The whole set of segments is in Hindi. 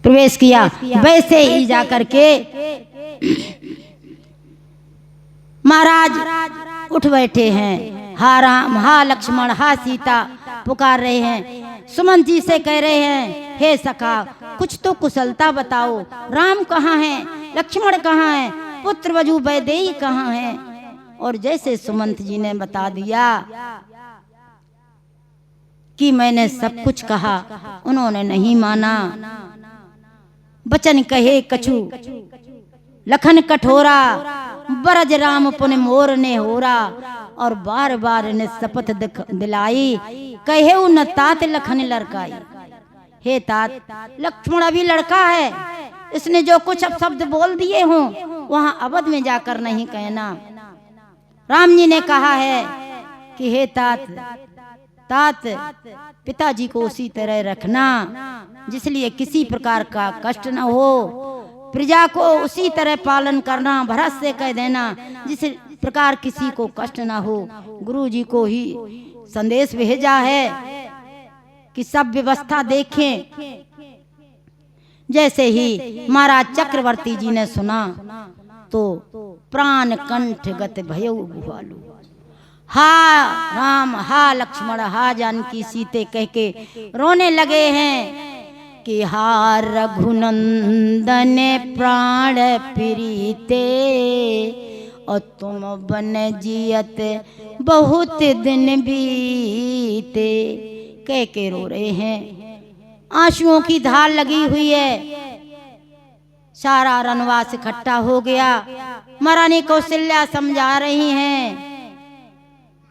प्रवेश किया, वैसे ही जाकर के महाराज उठ बैठे हैं। हा राम, हा लक्ष्मण, हा सीता पुकार रहे हैं। सुमंत जी से कह रहे हैं, हे सखा कुछ तो कुशलता बताओ, राम कहाँ हैं, लक्ष्मण कहाँ हैं, पुत्र वजू वैदेही कहाँ हैं। और जैसे सुमंत जी ने बता दिया कि मैंने सब कुछ कहा, उन्होंने नहीं माना। बचन कहे कछु लखन कठोरा, बरज राम पुन मोर ने होरा। और बार बार ने शपथ दिलाई, कहे न तात लखन लड़काई। हे तात, लक्ष्मण अभी लड़का है, इसने जो कुछ अब शब्द बोल दिए हों वहां अवध में जाकर नहीं कहना। राम जी ने कहा है कि हे तात, तात पिताजी को उसी तरह रखना जिसलिए किसी प्रकार का कष्ट न हो, प्रजा को उसी तरह पालन करना, भरत से कह देना जिस प्रकार किसी को कष्ट ना हो। गुरु जी को ही संदेश भेजा है कि सब व्यवस्था देखें। जैसे ही महाराज चक्रवर्ती जी ने सुना तो प्राण कंठ गत भयउ गुहालु। हा राम, हा लक्ष्मण, हा जानकी सीते कह के रोने लगे हैं कि हा रघुनंदन प्राण प्रीते, और तुम बन जियत बहुत दिन बीते। कह के रो रहे हैं, आंसुओं की धार लगी हुई है। सारा रनवास इकट्ठा हो गया। महारानी कौशल्या समझा रही हैं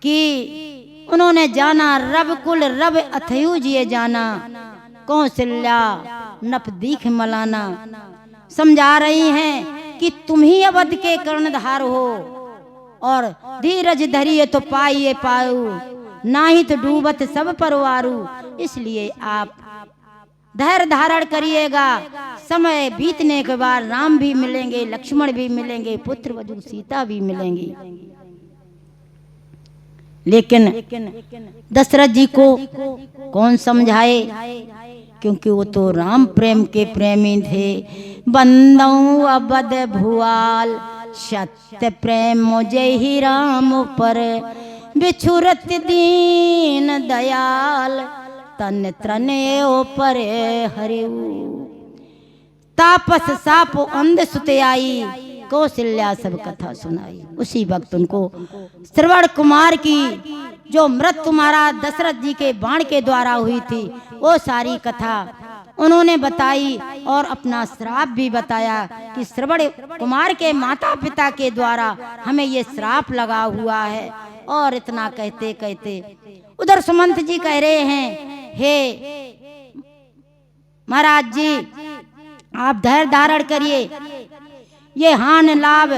कि उन्होंने जाना रब कुल रब अथयु जिए जाना, कौशल्या नप दीख मलाना। समझा रही हैं कि तुम ही अवध के कर्णधार हो, और धीरज धरिए तो पाइए पाऊ, नाही तो डूबत सब परवारू। इसलिए आप धैर्य धारण करिएगा, समय बीतने के बाद राम भी मिलेंगे, लक्ष्मण भी मिलेंगे, पुत्र वधू सीता भी मिलेंगी। लेकिन दशरथ जी को कौन समझाए, क्योंकि वो तो राम प्रेम के प्रेमी थे। बंदौ अबद भुआल, सत्य प्रेम मुझे ही राम पर, बिछुरत दीन दयाल, तन त्रने ओ पर हरिऊ। तापस साप अंध सुते आई, कौशल्या सब कथा सुनाई। उसी वक्त उनको श्रवण कुमार की जो मृत्यु महाराज दशरथ जी के बाण के द्वारा हुई थी वो सारी कथा उन्होंने बताई, और अपना श्राप भी बताया कि श्रवण कुमार के माता पिता के द्वारा हमें ये श्राप लगा हुआ है। और इतना कहते कहते उधर सुमंत जी कह रहे हैं, हे महाराज जी आप धैर्य धारण करिए, ये हान लाभ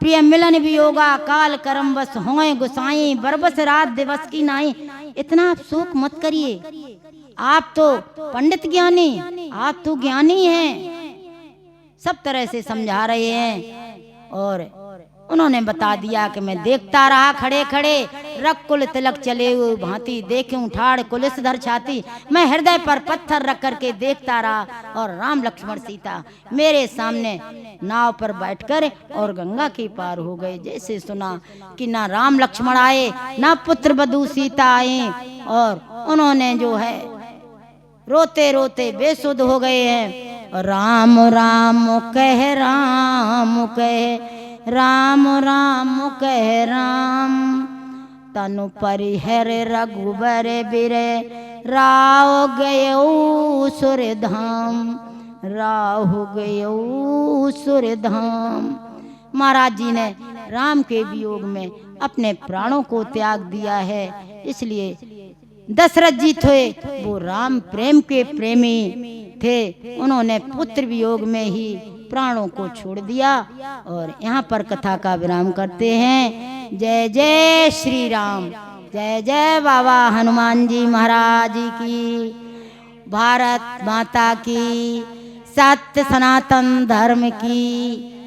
प्रिय मिलन भी होगा, काल कर्म बस होए गुसाई, बरबस रात दिवस की नाई। इतना आप शोक मत करिए, आप तो पंडित ज्ञानी, आप तो ज्ञानी हैं। सब तरह से समझा रहे हैं। और उन्होंने बता दिया कि मैं देखता रहा खड़े खड़े, रख कुल तिलक चले हुए भांति, देखूं ठाड़ कुलिस धर छाती। मैं हृदय पर पत्थर रख करके देखता रहा, और राम लक्ष्मण सीता मेरे सामने नाव पर बैठकर और गंगा के पार हो गए। जैसे सुना कि ना राम लक्ष्मण आए, ना पुत्र वधू सीता आए, और उन्होंने जो है रोते रोते बेसुध हो गए हैं। राम राम कह राम कह, राम राम कह राम, तनु परिहर रघुबर बिरे, राव गयो सुर धाम, राव गयो सुर धाम। महाराज जी ने राम के वियोग में अपने प्राणों को त्याग दिया है। इसलिए दशरथ जी थे वो राम प्रेम के प्रेमी थे, उन्होंने पुत्र वियोग में ही प्राणों को छोड़ दिया। और यहाँ पर कथा का विराम करते हैं। जय जय श्री राम, जय जय बाबा हनुमान जी महाराज की, भारत माता की, सत्य सनातन धर्म की।